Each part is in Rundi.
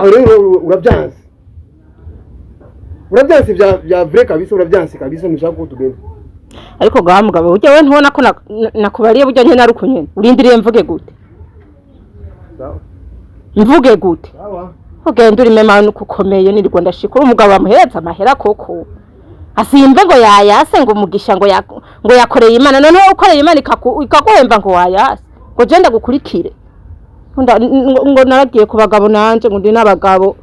aho rero urabyanze bya vrai kabisa urabyanze kabisa ntushaka ko tugenda ariko gaha mugabo ujya we ntubona ko nakubariye burya nke naruko nyene urindiriye mvuge gute mvuge gute ugenda urime manu kukomeye nirwo ndashikura umugabo amuheza amahera koko asimbe ngo yayase ngo Mugisha ngo yakoreye Imana none ukoreye Imana ikaguhemba ngo wayase ngo je ndagukurikire ngo naragiye ku bagabo nanje ngo ndi n'abagabo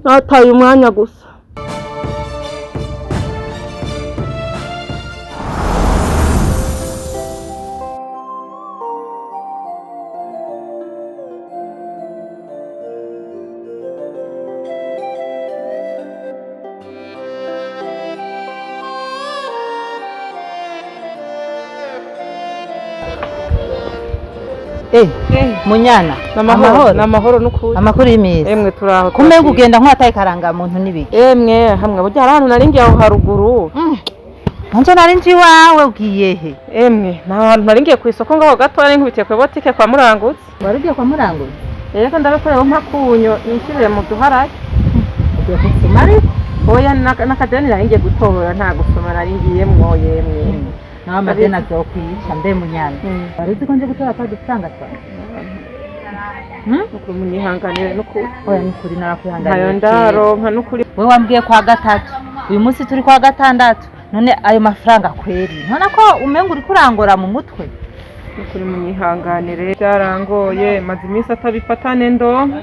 nataye umwanya gusa munyana namahoro nukuri amakuru y'imizi emwe turaho kumenga ugenda nkwataye karanga muntu nibiki emwe hamwe burya harahantu naringiye aho haruguru nje narinji wawe ugiye he emwe nahantu naringiye ku isoko ngaho gato ari nkubitiye ku botike kwa Murangutse warigiye kwa Murangutse reka ndabakorera mpakunyo inshirire mu duharage ugiye kusoma ariko oya nakadeni naringiye gutora nta gusoma naringiyemwo yemwe nawe amadeni azokwica mbe munyana warizi ko nje gutora padusanga twa nuko munyihanganire nukuri oya nukuri narakwihanganira ntayo ndaronka nukuri we wambwiye kwa gatatu uyu munsi turi kwa gatandatu none ayo mafaranga kweri none ko umenga uri kurangora mu mutwe nukuri munyihanganire byarangoye maze iminsi atabifatane ndonka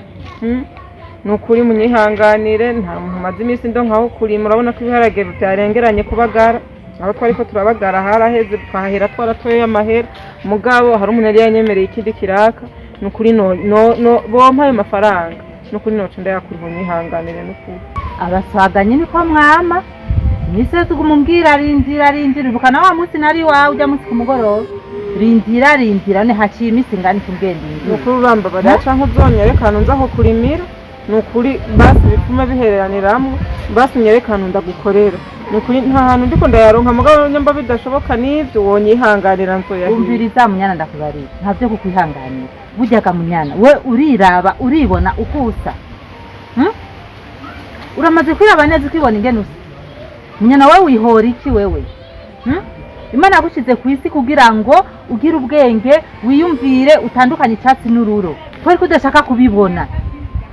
nukuri munyihanganire nta muntu maze iminsi ndonka aho kuri murabona ko ibiharage byarengeranye kubagara aho twari ko turabagara haraheze twahera twaratoye amahera mugabo hari umuntu yari yanyemereye ikindi kiraka nukuri no bompa ayo mafaranga nukuri noco ndayakuri munyihanganire nukuri abaswaganye niko mwama nise tugumumbwira rindira bukana wa munsi nari wawe ujya munsi ku mugoroba rindira ne haciye iminsi ngani kugenda nukuri uramba badaca nk'uzonyerekana nzaho kurimira nukuri basi bipfuma bihereraniramwe basi nyerekana ndagukorera nukuri nta hantu ndiko ndayaronka mugabo nyamba bidashoboka n'ivyo wonyihanganira nzoyahiye umviriza munyana ndakubarira ntavyo kukwihanganira buryaga munyana we uriraba uribona ukusa uramaze kwiraba neza ukibona ingene usa munyana we wihora iki wewe Imana yagushize ku isi kugira ngo ugire ubwenge wiyumvire utandukanye icyatsi n'ururo twari kudashaka kubibona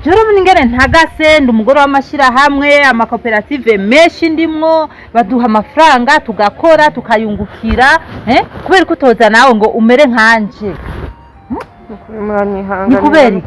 joro muningere ntagase ndumugoro w'amashira hamwe amakoperative menshi ndimwo baduha amafaranga tugakora tukayungukira kubera ko toza nawe ngo umere nkanje muranyihangana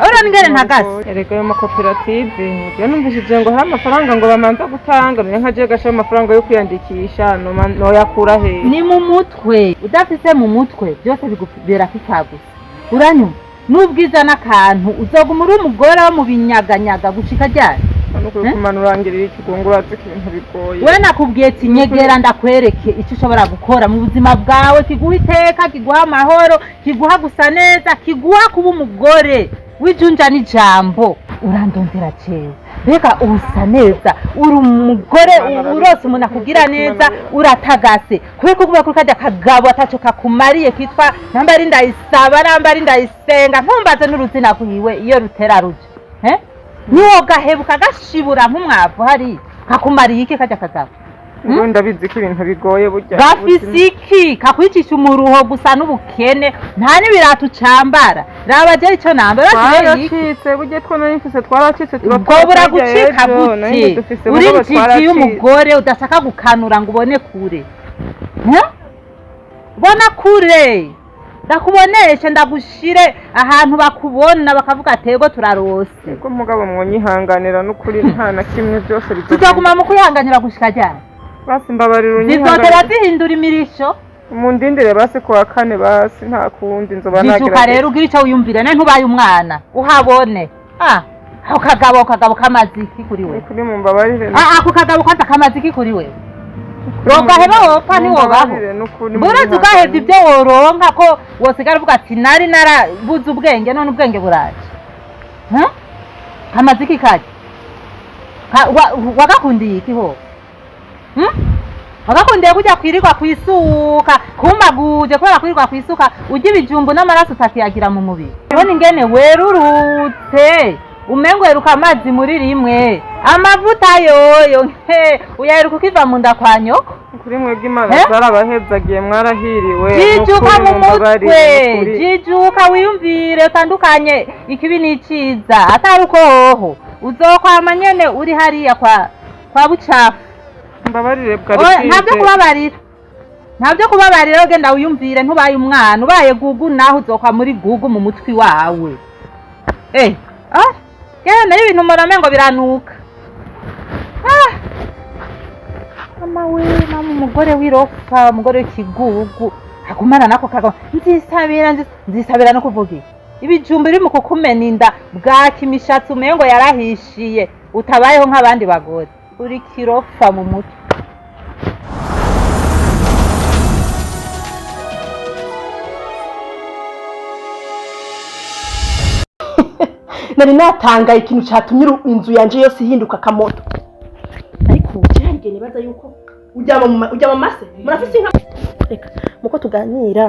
ora ningere ntagase erega yo makoperative yo numvishije ngo hari amafaranga ngo bamanza gutanga nka je gasha amafaranga yo kwiyandikisha no yakura he ni mu mutwe udafise mu mutwe byose bigubera kikagusa uranyuma n'ubwiza n'akantu uzoguma uri umugore wo mu binyaganyaga gushika ryari nuko kumanurangirira ikigungura cy'ibintu bigoye we nakubwiye ati nyegera ndakwereke icyo ushobora gukora mu buzima bwawe kiguha iteka kiguha amahoro kiguha gusa neza kiguha kuba umugore wijunja n'ijambo urandondera cewe mbega usa neza uri umugore urose umuntu akugira neza uratagase kubera ko kuba kuri kajya kagabo ataco kakumariye kitwa nambari ndayisaba nambari ndayisenga ntumbaze n'uruzina kuhiwe iyo rutera ruje niwo gahebuka gashibura nk'umwavu hari kakumariye iki kajya kagabo ndabizi ko ibintu bigoye burya gafisiki kakwicisha umuruho gusa n'ubukene nta n'ibiratu ucambara raba je icyo nambara twaracitse burya two nari mfise twaracitse turabura gucika gute uri njiji y'umugore udashaka gukanura ngo ubone kure bona kure ndakuboneshe ndagushire ahantu bakubona bakavuga atego turarose ko mugabo mwonyihanganira n'ukuri nta na kimwe byose tuzaguma mu kwihanganira gushika ryari basi mbabarira zizotera zihindura imirisho mundindire basi kwa kane basi nta kundi nzoba nagira bijuka rero ugira icyo wiyumvira ne ntubaye umwana uhabone ako kagabo kamaziki kuri we kuri mumbabarire ako kagabo kwanza kamaziki kuri we rogaheba wopfa ntiwobaho burazi ugahebye ibyo woronka ko wosigara uvuga ati nari narabuze ubwenge none ubwenge buraje kamaziki kaje wagakundiye iki ho wagakundiye kujya kwirirwa kwisuka kumaguje kubera kwirirwa kwisuka ujya ibijumbu n'amaraso utakiyagira mu mubiri ubona ingene werurutse umengo weruka amazi muri rimwe amavuta yoyo uyaheruka ukiva mu nda kwa nyoko kuri mwebwe Imana zarabahezagiye mwarahiriwe jijuka mu mutwe jijuka wiyumvire utandukanye ikibi n'iciza atari uko hoho uzokwama nyene uri hariya kwa bucafu mbabarire bwari ntabyo kubabarira ugenda wiyumvire ntubaye umwana ubaye gugu naho uzokwa muri gugu mu mutwi wawe nayo ibintu murame ngo biranuka mama umugore w'irofa umugore w'ikigugu agumana nako kagoma nzisabira no kuvuga ibijumba biri mu kukumena inda bwaki imishatsi umengo yarahishiye utabayeho nk'abandi bagore uri kirofa mu mutwe nari natangaye ikintu cyatumye inzu yanje yose ihinduka kamoto ariko cyarige nibaza yuko ujya mu mase murafise inka reka muko tuganira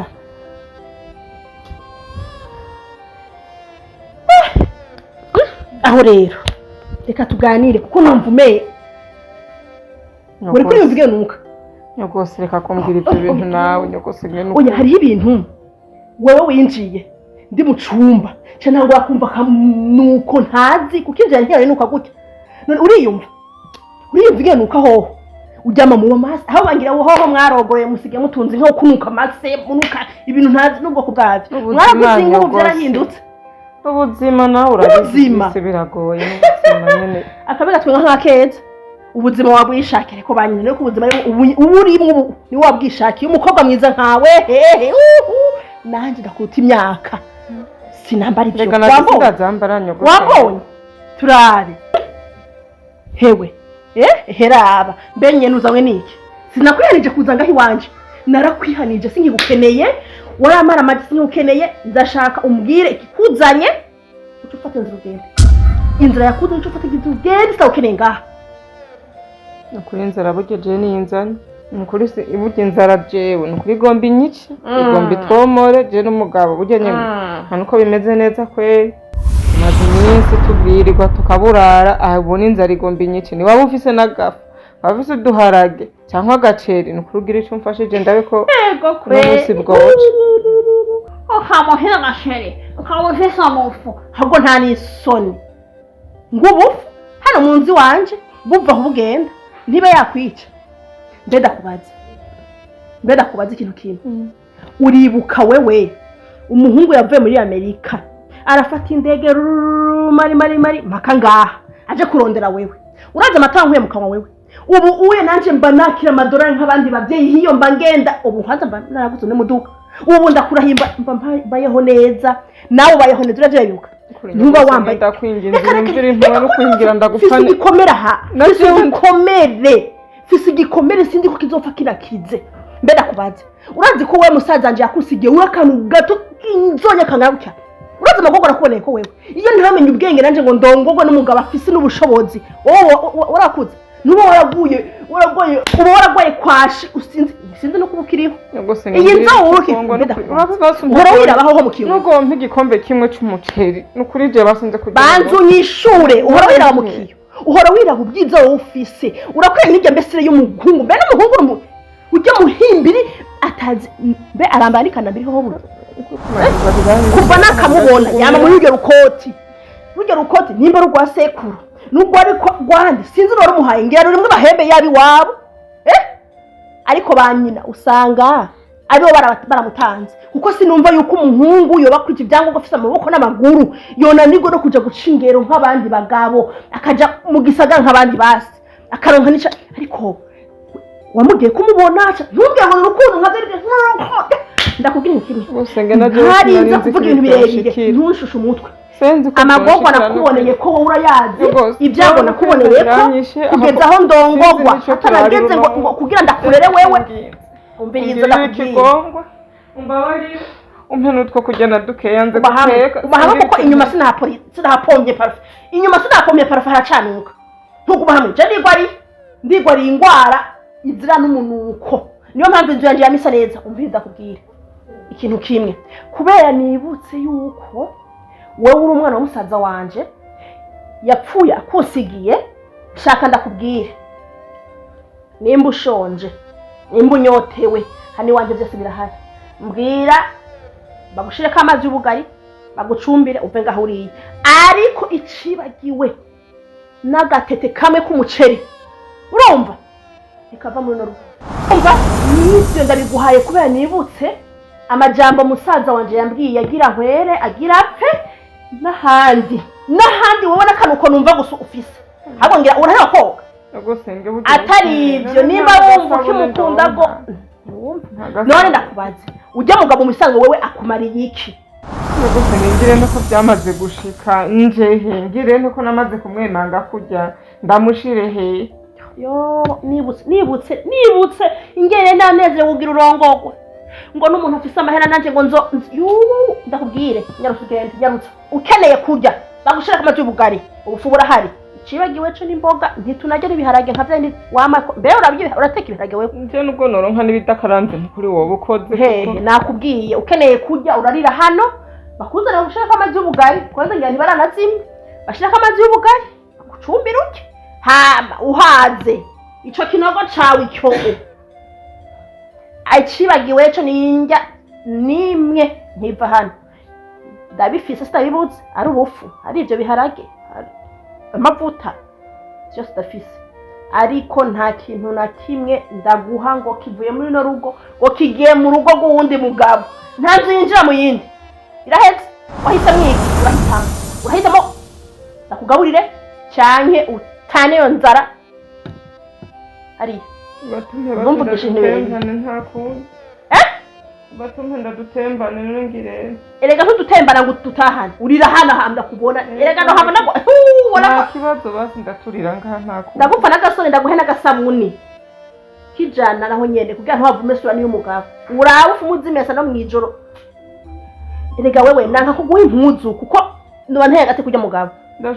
aho rero reka tuganire kuko numva umeye uri kuri yumvige nuka nyogose reka kumbwira ibyo bintu nawe nyogose ngene oya hariho ibintu wewe winjiye ndi mu cumba cyo ntabwo wakumva nuko ntazi kuko injira ntiyari nuka gutya none uriyumva nuka hoho ujyama mu mase aho bangira hoho mwarogoreye musige mutunze nko kunuka mase munuka ibintu ntazi n'ubwoko bwavyo mwaraguze ngo byarahindutse ubuzima nawe urabizi biragoye n'ubuzima nyene akabega twenga nk'akeza ubuzima wabwishakire ko banyine no kubuzima uburimwe ni wabwishakiye umukobwa mwiza nkawe hehe nanje ndakuta imyaka sinambara ibyo wabonye turabe hewe heraba mbenye nuzanywe niki sinakwihanije kuza ngaho iwanje narakwihanije singigukeneye waramara amaji singigukeneye ndashaka umbwire ikikuzanye uco ufata inzira yakuzanye uco ufata igizugende sitawukeneye ngaha nukuri inzara bugeje n'inzanye nukuri se iburyo inzara jewe nukuri igomba inyice igomba itwomore je n'umugabo burya nyene ntanuko bimeze neza kweri maze iminsi tubwirirwa tukaburara abona inzara igomba inyice ni waba ufise n'agafu waba ufise uduharage cyangwa agaceri nukuri ugira ico umfashije ndabe ko n'umunsi bwoce ukamuhira agasheri ukamufisa umufu ahubwo nta n'isoni ngubufu hano mu nzu wanje buva aho bugenda ntibe yakwica mbeda kubaza ikintu kimwe uribuka wewe umuhungu yavuye muri Amerika arafata indege mari mpaka ngaha aje kurondera wewe uraje amata nkuye mu kanwa wewe ubu uye nanje mba nakira amadolari nk'abandi bavyeyi hiyo mba ngenda ubu hanze mba naraguze no muduka ubu ndakurahimba bayeho neza nawe bayeho neza uravyibuka ntuba wambaye ndakwinginze imvira intwara no kwingira ndagufane ikomera ha fisi igikomere sindi ko kizopfa kirakize mbeda kubaza urazi ko wewe musaza anje yakusigiye urakantu gato kinzonya kangaruka urazi amagogo nakuboneye ko wewe iyo ntamenye ubwenge nanje ngo ndongogwe n'umugabo afise n'ubushobozi warakuze nubo waraguye uba waragwaye kwashi sinzi no kubukiriho iyi nzo uruki uhora wirabaho ho mu kiyo nugo mpigikombe kimwe c'umuceri nukuri je basanze kugira banzu nyishure uhora wiraba mu kiyo uhora wiraba ubwiza wowe ufise urakwiye n'ijya mbesire y'umuhungu mbe n'umuhungu ujya muhimbiri atazi mbe arambanikana biriho ho buri kuva nakamubona yama muri uryo rukoti nimba rugwa sekuru nubwo ariko gwandi sinzi no rumuhaye ngira rimwe bahembe yabi wabo ariko banyina usanga aribo baramutanze kuko sinumva yuko umuhungu yoba kwije ibyango gafisa amaboko n'amaguru yona nigo no kuja guca ingero nk'abandi bagabo akaja mu gisagara nk'abandi basi akaronka nica ariko wamugiye kumubona ntumbye ngo urukundo nkazerike ndakubwira ikimwe usenge naje nzi kuvuga ibintu birebire ntushushe umutwe amagogo nakuboneye ko wowe urayazi ibyago nakuboneye ko kugeza aho ndongogwa atarageze ngo kugira ndakurere wewe umbiriza ndakugongwa umbabari umpenu two kugenda dukeya nze guteka ubahama kuko inyuma sinahapombye parfum inyuma sinahapombye parfum haracanuka ntukuba hamwe je ndigwari ingwara izira n'umunuko niyo mpamvu inzu yanjye yamisa neza umvira ndakubwira ikintu kimwe kubera nibutse yuko wowe uri umwana w'umusaza wanje yapfuye akusigiye shaka ndakubwire nimba ushonje nimba unyotewe hani wanje byose birahari mbwira bagushireko amazi y'ubugari bagucumbire uve ngaho uriye ariko icibagiwe n'agatete kamwe k'umuceri urumva ikava muri rugo umva n'ibyo ndabiguhaye kubera nibutse amajambo musaza wanje yambwiye agira nkwere agira apfe n'ahandi wowe n'akanuko numva gusa ufise ahubwo ngira urahera koga atari ibyo nimba wumva ukimukunda bwo none ndakubaza ujya mugabo musanzwe wewe akumariye iki ngire nuko byamaze gushika njehe ngire nuko namaze kumwemanga kujya ndamushire he yo nibutse ingere naneze ugira urongogwe ngo n'umuntu afise amahera nanje ngo nzo ndakubwire nyarutse ukeneye kurya bagushira kamazi y'ubugari ubufu burahari cibagiwe cyo n'imboga ntitunajya n'ibiharage nka byandi wamako mbe urateka ibiharage wewe nje nubwo noronka n'ibidakaranze kuri wowe ukoze hehe nakubwiye ukeneye kurya urarira hano bakuzana gushira kamazi y'ubugari kwanza ngira ntibaranazimwe bashira kamazi y'ubugari gucumbira uke hama uhaze ico kinogo cawe icyo acibagiwe cyo ninjya nimwe ntiva hano ndabifise sitabibuze ari ubufu ari ibyo biharage amavuta byose ndafise ariko nta kintu na kimwe ndaguha ngo kivuye muri no rugo ngo kigiye mu rugo rw'uwundi mugabo nta nzu yinjira mu yindi irahetse wahita mwiki urahitamo ndakugaburire canke utane yo nzara hariya batumye nta kundi batumye ndadutembane nongire erega ntudutembana ngo tutahane urira hana hambya kubona erega no habona ngo wala kibazo basi ndaturira ngaha nta kundi ndagupfa n'agasone ndaguhe n'agasabuni kijana naho nyene kugira ntiwavume sura niyo mugabo urawe ufu muzimesa no mwijoro erega wewe nanka kuguha impuzu kuko ndo nteye gate kujya mugabo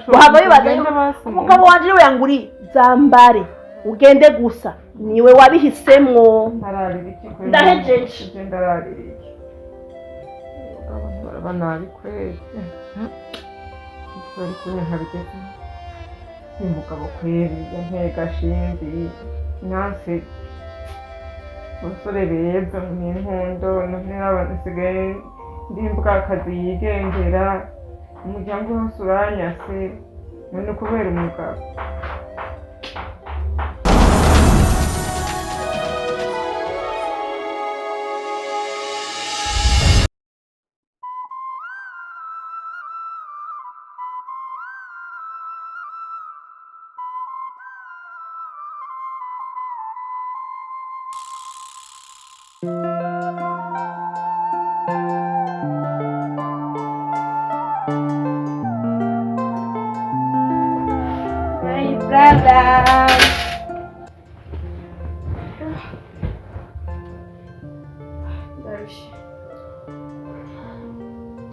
wahava bibaza umugabo wanje niwe yanguri zambare ugende gusa niwe wabihisemwo ndahejeje ndararira abantu barabanabi kwezi bari kunyabigeze umugabo kweri yantega shindi nanse umusore beza n'inkondo n'abana sigaye ndimbwa akazi yigendera umuryango wose uranyase none kubera umugabo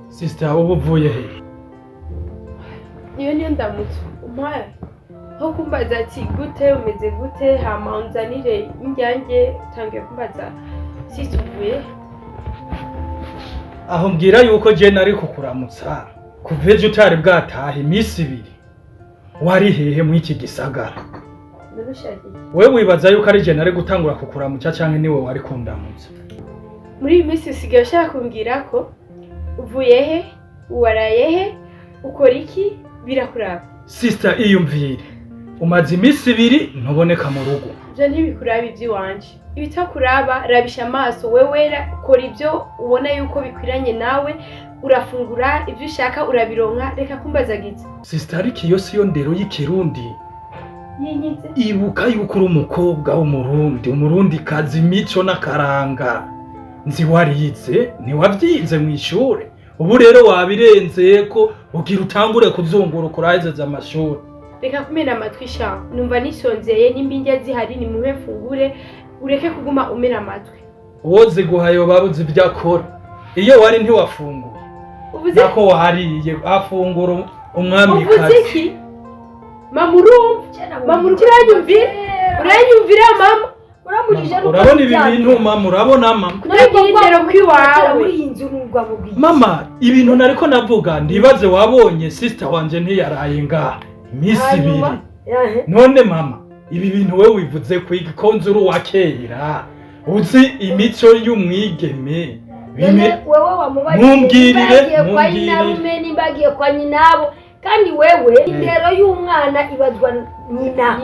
Sister, ubu uvuye he? Iyo niyo ndamutse umpaye aho kumbaza ati gute umeze gute hama unzanire injyange utangiye kumbaza sister uvuye Aho mbwira yuko je nari kukuramutsa kuva ejo utari bwataha iminsi 2 wari hehe mu iki gisagara wewe wibaza yuko ari je nari gutangura kukuramutsa canke niwe wari kundamutsa muri iyi minsi usigaye ushaka kumbwira ko uvuye he uwaraye he ukora iki birakuraba Sister iyumvire umaze iminsi 2 ntuboneka mu rugo je ntibikuraba iby'iwanje ibitakuraba rabisha amaso wewe ukora ibyo ubona yuko bikwiranye nawe urafungura ibyo ushaka urabironka reka kumbaza giti Sister ariko iyo siyo ndero y'ikirundi yinyize ibuka yuko uri umukobwa umurundi kazi mico n'akaranga nzi warize ntiwavyize mu ishure ubu rero wabirenze ko ugira utangure kuzungura kuraheza amashuri reka kumena amatwi sha numva nisonzeye n'imbinge zihari ni muhe fungure ureke kuguma umena amatwi woze guhayo babuze ibyakora iyo wari ntiwafunguye nako wahariye afungura umwami kazi uvuze iki mama uranyumvira mama urambujije urabona ibi bintu mama urabona mama Nagirindero kwiwawe muri iyi nzu n'urwa mubwiye mama ibintu nariko navuga ndibaze wabonye sister wanje ntiyaraye ngaha iminsi ibiri none mama ibi bintu wewe wivuze kwiga ko nzuru wa kera uzi imico y'umwigeme wewe mumbwirire nimbagiye kwa nyinabo kandi wewe indero y'umwana ibazwa nyina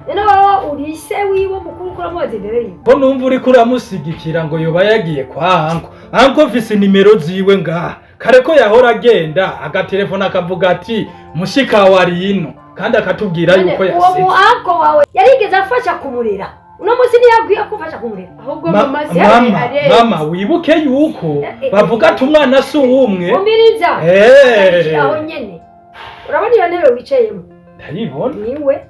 none wowe uri se wiwe mukuru kuramubaza indero yiwe ko numva uriko uramusigikira ngo yoba yagiye kwa anko mfise nimero ziwe ngaha kare ko yahora agenda agatelefona akavuga ati mushika wari ino kandi akatubwira yuko uwo mu anko wawe yarigeze afasha kumurera uno munsi ntiyabwiye kufasha kumurera ahubwo mama mama wibuke yuko bavuga ati umwana si uwumwe umiriza aho nyene urabona iyo ntebe wicayemo ndayibona niwe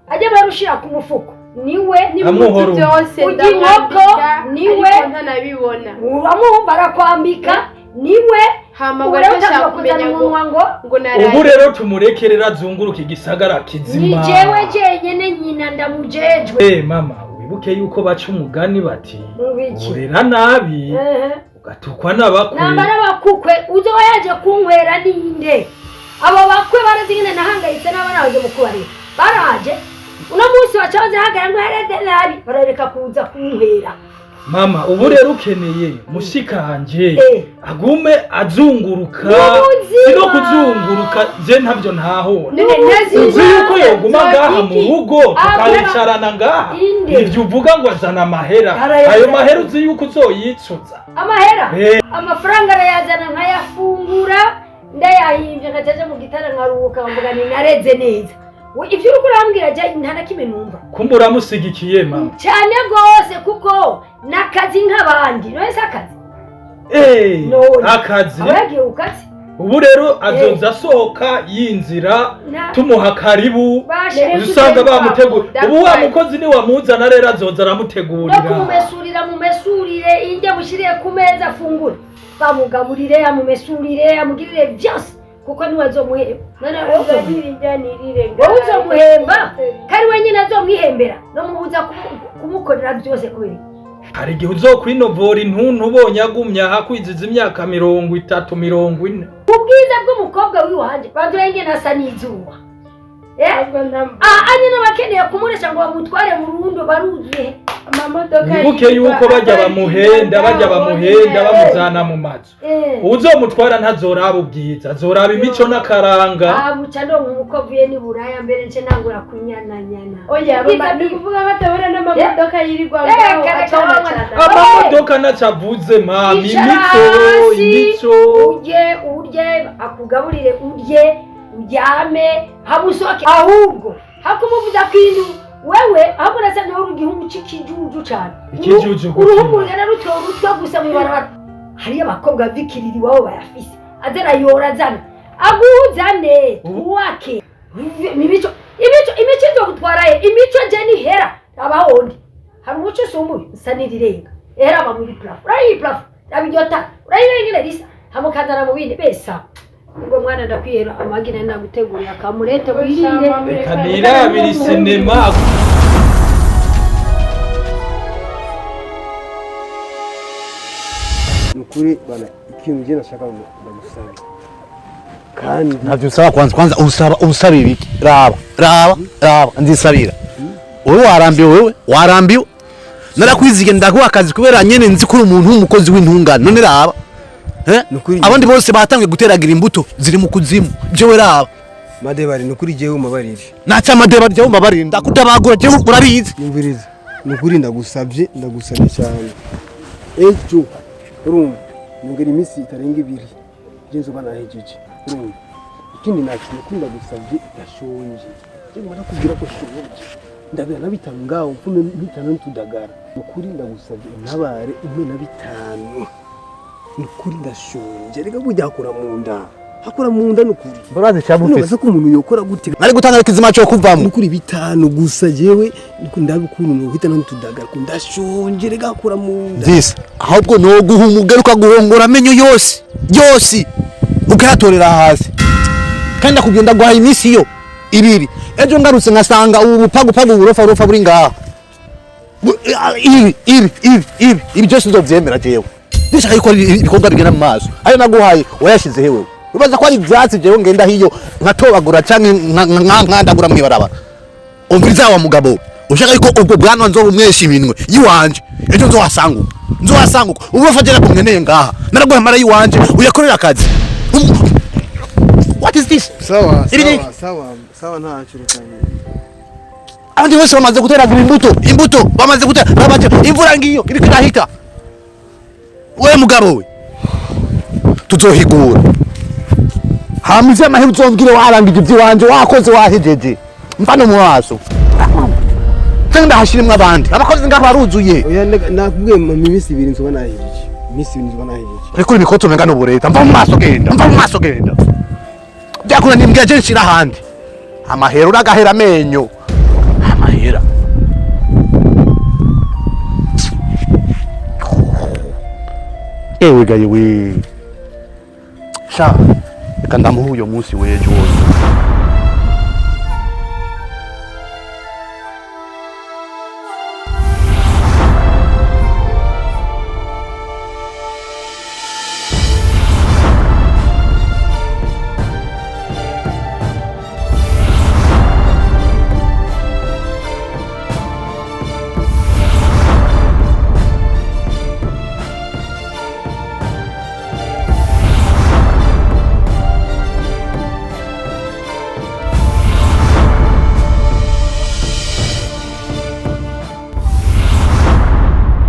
ajya barushira ku mufuko niwe n'ibintu byose inkoko niwe ntanabibona uramuhumba arakwambika niwe hama barashaka kumenya ngo naraye ubu rero tumurekerera azunguruka igisagara kizima ni jewe jenyene nyina ndamujejwe mama wibuke yuko baca umugani bati urera nabi ugatukwa n'abakwe nambara bakukwe uzo yaje kunkwera ninde abo bakwe barazingene nahangayitse n'abana baje mukubarira baraje uno munsi bacabaze hagara ngo herede nabi barareka kuza kunkwera mama ubu rero ukeneye mushikanje agume azunguruka no kuzunguruka je ntabyo ntaho uzi yuko yoguma ngaha mu rugo tukayicarana ngaha ivyo uvuga ngo azana amahera ayo mahera uzi yuko uzoyicuza amahera amafaranga arayazana nkayafungura ndayahimbye nkajaje mu gitara nkaruhuka mvuga ni nareze neza ivyo uriko urambwira je ntana kimwe numva kumbe uramusigikiye mama cyane gose kuko nakazi nk'abandi nose akazi akazi abagiye ukazi ubu rero azoza asohoka yinzira tumuha karibu usanga bamutegura ubu wa mukozi ni wamuzana rero azoza aramutegurira no mumesurire injye mushiriye ku meza afungura bamugaburire amumesurire amugirire vyose kuko niwe azomuhemba none wowe uzomuhemba kari wenyine azomwihembera no mubuza kumukorera byose kubera hari igihe uzokwinovora intuntu ubonye agumye hakwiziza imyaka 30 40 ubwiza bw'umukobwa wiwanje bandurenge nasa n'izuba anye n'abakeneye kumuresha ngo bamutware burundu baruzuye wibuke yuko bajya bamuhenda bamuzana mu mazu uzomutwara ntazoraba ubwiza azoraba imico n'akaranga buca ndonka umukovuye ni buraya mbere nce nangura kunyananyana oya mama ni kuvuga batabona n'amamodoka yirirwa amamodoka nacavuze mami imico urye akugaburire urye uryame hamusoke ahubwo hakumuvuza kwintu wewe ahubwo nasa naho urugihungu c'ikijuju cyane uruhumurana rutorutwa gusa mu barabara hari abakobwa vikiriri wabo bayafise azana yora azana aguzane uwake imico nzo gutwaraye imico je ni hera abahondi hari umuco sumuye sanirirenga era aba muri plaf urayi plaf abijota urayirengera risa hamukazana mu bindi besa ubwo mwana ndakwihera amagina ndagutegurira akamurete wirire reka nirabira sinema nukuri bana ikintu je nashaka ndagusaba kandi ntabyo usaba kwanza usaba ibiki raba nzisabira wowe warambiwe narakwizige ndaguha akazi kubera nyene nzi kuri umuntu w'umukozi w'intungane none raba abandi bose batangiye guteragira imbuto ziri mu kuzimu jewe raba madebari nukuri jewe umabarire naca madebari jewe umabarire ndakutabagura jewe urabizi yumviriza nukuri ndagusabye cyane ejo urumva nongera iminsi itarenga 2 jenzo banahejeje urumva ikindi nakindi kunda gusabye ndashonje jewe barakubwira ko shonje ndabira na 5 ngaho mfume 5 ntudagara nukuri ndagusabye ntabare 15 nukuri ndashonje rega bujya hakora mu nda nukuri barazi cyabufise no ko umuntu yokora gute nari gutanga kizima cyo kuvamo nukuri 5 gusa jewe ndabi kuntu no 5 ntudagara kundashonje rega hakora mu nda zisa ahubwo no guha umugaruka guhongora amenyo yose ukayatorera hasi kandi akugenda guha imisi yo 2 ejo ngarutse nkasanga ubu pagu uburofa buri ngaha ibi byose nzovyemera jewe ndishaka yuko ibikorwa bigena mu maso ayo naguhaye wayashize hewe ubaza ko ari ivyatsi jewe ngenda hiyo nkatobagura canke nkandagura mwibaraba umviriza wa mugabo ushaka yuko ubwo bwana nzobumwesha iminwe yiwanje ejo nzohasanguka ubu bafagera ku mweneye ngaha naraguhamara yiwanje uyakorera akazi what is this sawa ntacyo rukanye abandi bose bamaze guteragira imbuto bamaze gutera babaje imvura ngiyo iriko irahita we mugabo we tuzohigura hamize amahera uzombwire warangije ivy'iwanje wakoze wahejeje mfano mu maso cyangwa ndahashirimwe abandi abakozi ngaho baruzuye oya nakubwiye mu minsi 2 nzoba nahejeje ariko imikoto menga no bureta mva mu maso genda byakuna nimbwiye je nshira handi amahera uragahera amenyo amahera ewe gaye we sha reka ndamuha uyo munsi wejo wose